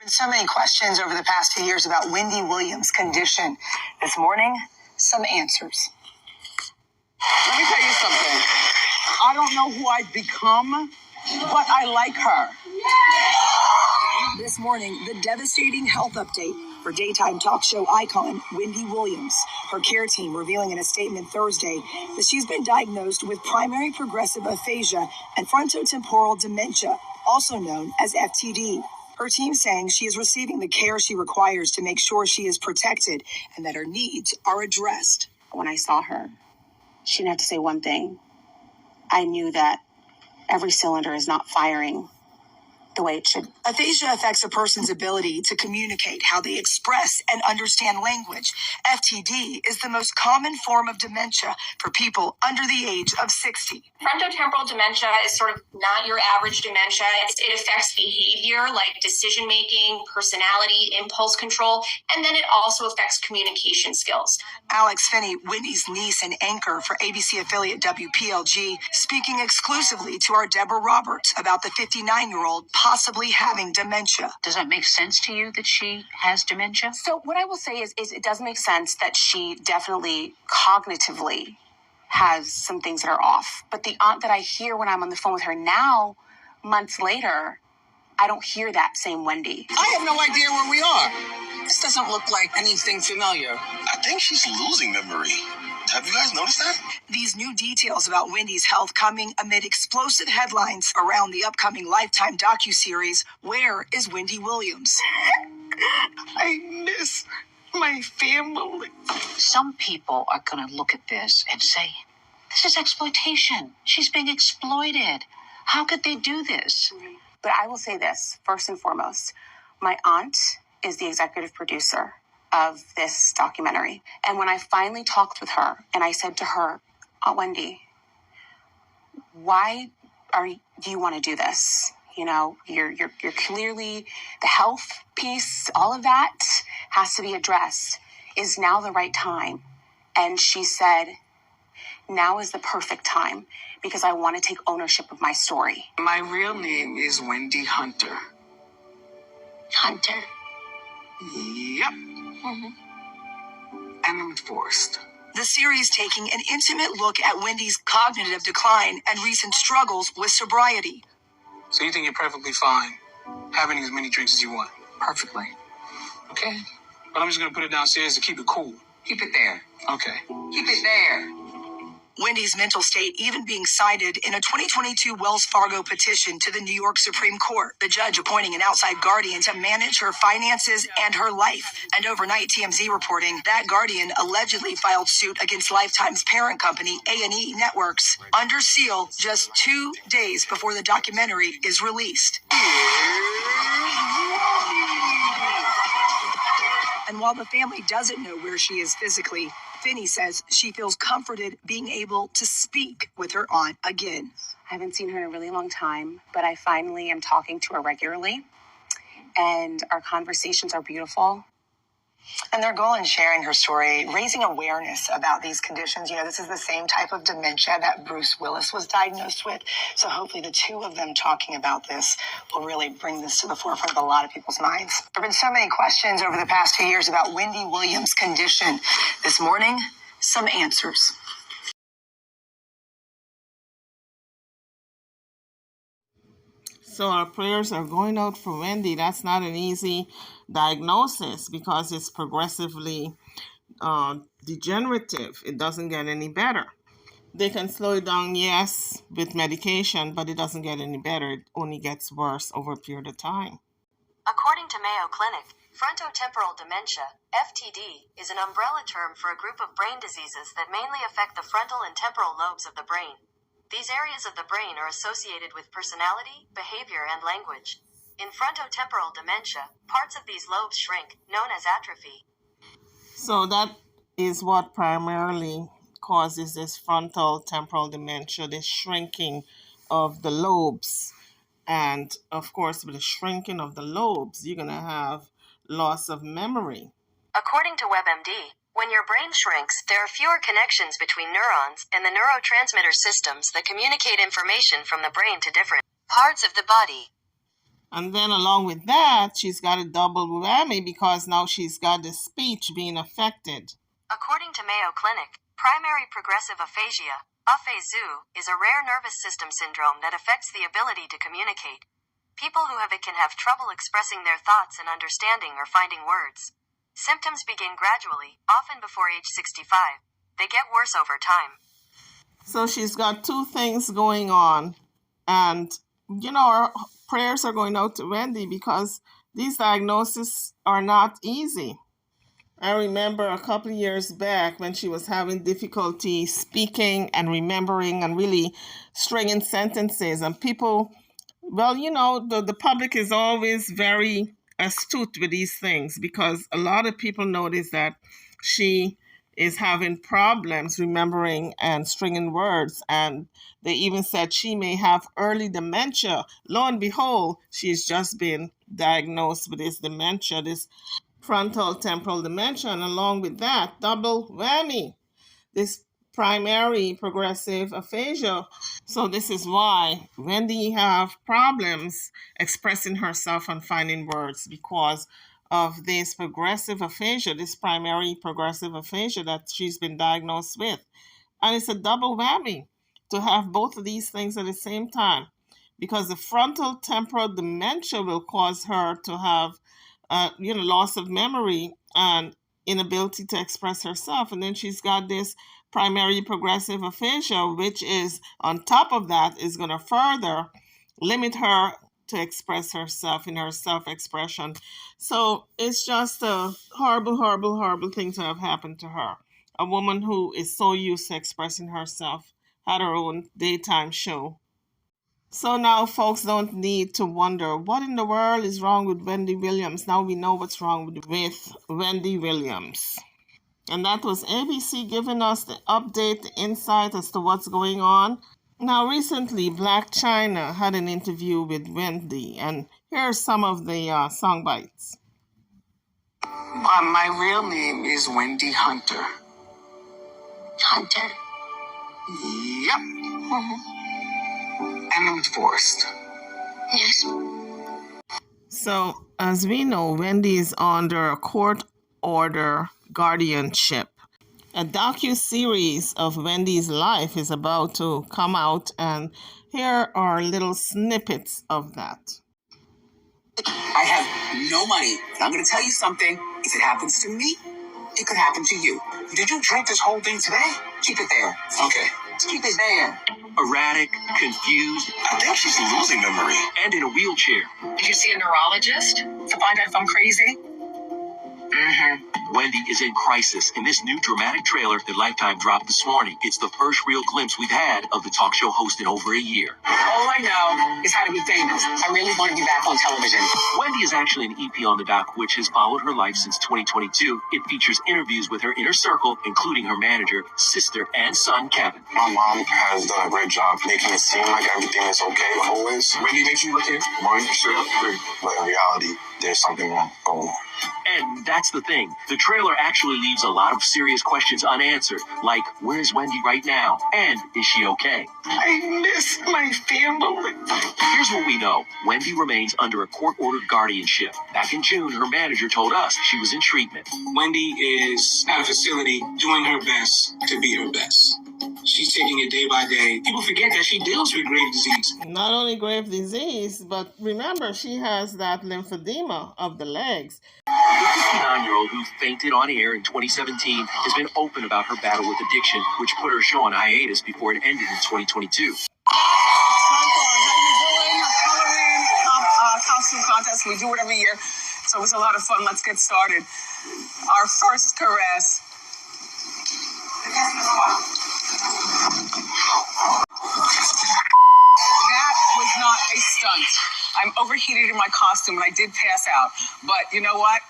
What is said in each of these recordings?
So many questions over the past 2 years about Wendy Williams' condition. This morning, some answers. Let me tell you something. I don't know who I've become, but I like her. This morning, the devastating health update for daytime talk show icon Wendy Williams. Her care team revealing in a statement Thursday that she's been diagnosed with primary progressive aphasia and frontotemporal dementia, also known as FTD. Her team saying she is receiving the care she requires to make sure she is protected and that her needs are addressed. When I saw her, she didn't have to say one thing. I knew that every cylinder is not firing the way it should. Aphasia affects a person's ability to communicate, how they express and understand language. FTD is the most common form of dementia for people under the age of 60. Frontotemporal dementia is sort of not your average dementia. It affects behavior like decision-making, personality, impulse control, and then it also affects communication skills. Alex Finney, Wendy's niece and anchor for ABC affiliate WPLG, speaking exclusively to our Deborah Roberts about the 59-year-old possibly having dementia. Does that make sense to you that she has dementia? So what I will say is it does make sense that she definitely cognitively has some things that are off. But the aunt that I hear when I'm on the phone with her now, months later, I don't hear that same Wendy. I have no idea where we are. This doesn't look like anything familiar. I think she's losing memory. Have you guys noticed that? These new details about Wendy's health coming amid explosive headlines around the upcoming Lifetime docuseries, Where is Wendy Williams? I miss my family. Some people are going to look at this and say, this is exploitation. She's being exploited. How could they do this? But I will say this, first and foremost, my aunt is the executive producer of this documentary. And when I finally talked with her and I said to her, Aunt Wendy, why do you want to do this? You know, you're clearly the health piece, all of that has to be addressed. Is now the right time? And she said, now is the perfect time because I want to take ownership of my story. My real name is Wendy Hunter. Hunter? Yep. And I'm forced. The series taking an intimate look at Wendy's cognitive decline and recent struggles with sobriety. So you think you're perfectly fine having as many drinks as you want? Perfectly. Okay. But I'm just going to put it downstairs to keep it cool. Keep it there. Okay. Keep it there. Wendy's mental state even being cited in a 2022 Wells Fargo petition to the New York Supreme Court. The judge appointing an outside guardian to manage her finances and her life. And overnight, TMZ reporting that guardian allegedly filed suit against Lifetime's parent company, A&E Networks, under seal just 2 days before the documentary is released. And while the family doesn't know where she is physically, Finney says she feels comforted being able to speak with her aunt again. I haven't seen her in a really long time, but I finally am talking to her regularly, and our conversations are beautiful. And their goal in sharing her story, raising awareness about these conditions. You know, this is the same type of dementia that Bruce Willis was diagnosed with. So hopefully the two of them talking about this will really bring this to the forefront of a lot of people's minds. There have been so many questions over the past 2 years about Wendy Williams' condition. This morning, some answers. So our prayers are going out for Wendy. That's not an easy diagnosis because it's progressively degenerative. It doesn't get any better. They can slow it down, yes, with medication, but it doesn't get any better. It only gets worse over a period of time. According to Mayo Clinic, frontotemporal dementia, FTD, is an umbrella term for a group of brain diseases that mainly affect the frontal and temporal lobes of the brain. These areas of the brain are associated with personality, behavior, and language. In frontotemporal dementia, parts of these lobes shrink, known as atrophy. So that is what primarily causes this frontal temporal dementia, this shrinking of the lobes. And of course, with the shrinking of the lobes, you're going to have loss of memory. According to WebMD, when your brain shrinks, there are fewer connections between neurons and the neurotransmitter systems that communicate information from the brain to different parts of the body. And then along with that, she's got a double whammy because now she's got the speech being affected. According to Mayo Clinic, primary progressive aphasia, aphasia, is a rare nervous system syndrome that affects the ability to communicate. People who have it can have trouble expressing their thoughts and understanding or finding words. Symptoms begin gradually, often before age 65. They get worse over time. So she's got two things going on. And, our prayers are going out to Wendy because these diagnoses are not easy. I remember a couple of years back when she was having difficulty speaking and remembering and really stringing sentences. And people, the public is always very astute with these things because a lot of people notice that she is having problems remembering and stringing words. And they even said she may have early dementia. Lo and behold, she's just been diagnosed with this dementia, this frontal temporal dementia, and along with that, double whammy, this primary progressive aphasia. So this is why Wendy have problems expressing herself and finding words because of this progressive aphasia, this primary progressive aphasia that she's been diagnosed with. And it's a double whammy to have both of these things at the same time because the frontal temporal dementia will cause her to have loss of memory and inability to express herself. And then she's got this primary progressive aphasia, which is on top of that is going to further limit her to express herself in her self-expression. So it's just a horrible, horrible, horrible thing to have happened to her. A woman who is so used to expressing herself, had her own daytime show. So now folks don't need to wonder what in the world is wrong with Wendy Williams. Now we know what's wrong with Wendy Williams. And that was ABC giving us the update, the insight as to what's going on. Now recently, Black China had an interview with Wendy, and here are some of the song bites. My real name is Wendy Hunter. Hunter. Yep. And I'm divorced. Yes. So, as we know, Wendy is under a court order guardianship. A docu-series of Wendy's life is about to come out, and here are little snippets of that. I have no money. And I'm going to tell you something. If it happens to me, it could happen to you. Did you drink this whole thing today? Keep it there. Okay. Just keep it there. Erratic, confused, I think she's losing memory. and in a wheelchair. Did you see a neurologist to find out if I'm crazy? Wendy is in crisis in this new dramatic trailer that Lifetime dropped this morning. It's the first real glimpse we've had of the talk show host in over a year. All I know is how to be famous. I really want to be back on television. Wendy is actually an EP on the doc, which has followed her life since 2022. It features interviews with her inner circle, including her manager, sister, and son, Kevin. My mom has done a great job making it seem like everything is okay always. Wendy makes you look at one straight up straight. But in reality, there's something wrong going on. And that's the thing. The trailer actually leaves a lot of serious questions unanswered, like, where's Wendy right now? And is she okay? I miss my family. Here's what we know. Wendy remains under a court-ordered guardianship. Back in June, her manager told us she was in treatment. Wendy is at a facility doing her best to be her best. She's taking it day by day. People forget that she deals with grave disease. Not only grave disease, but remember, she has that lymphedema of the legs. The 59-year-old who fainted on air in 2017 has been open about her battle with addiction, which put her show on hiatus before it ended in 2022. Costume contest. We do it every year. So it was a lot of fun. Let's get started. Our first caress. That was not a stunt. I'm overheated in my costume and I did pass out. But you know what?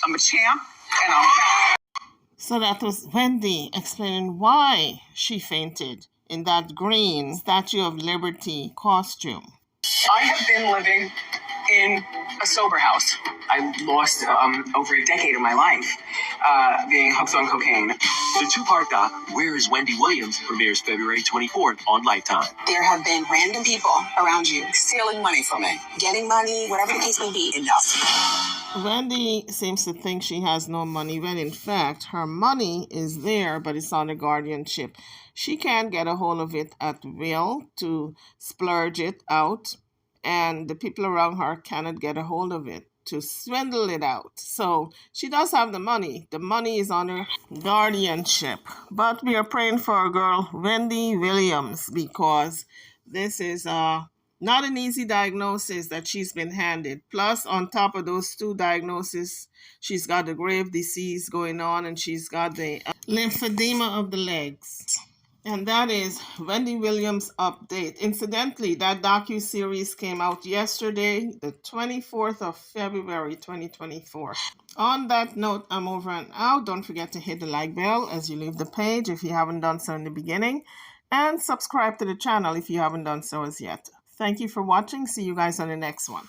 I'm a champ and I'm back. So that was Wendy explaining why she fainted in that green Statue of Liberty costume. I have been living in a sober house. I lost over a decade of my life being hooked on cocaine. The two-part doc, Where is Wendy Williams, premieres February 24th on Lifetime. There have been random people around you stealing money from me, getting money, whatever the case may be. Enough. Wendy seems to think she has no money when in fact her money is there, but it's under guardianship. She can't get a hold of it at will to splurge it out, and the people around her cannot get a hold of it to swindle it out. So she does have the money. The money is under guardianship. But we are praying for our girl, Wendy Williams, because this is not an easy diagnosis that she's been handed. Plus, on top of those two diagnoses, she's got the grave disease going on, and she's got the lymphedema of the legs. And that is Wendy Williams update. Incidentally, that docu-series came out yesterday, the 24th of February, 2024. On that note, I'm over and out. Don't forget to hit the like bell as you leave the page if you haven't done so in the beginning. And subscribe to the channel if you haven't done so as yet. Thank you for watching. See you guys on the next one.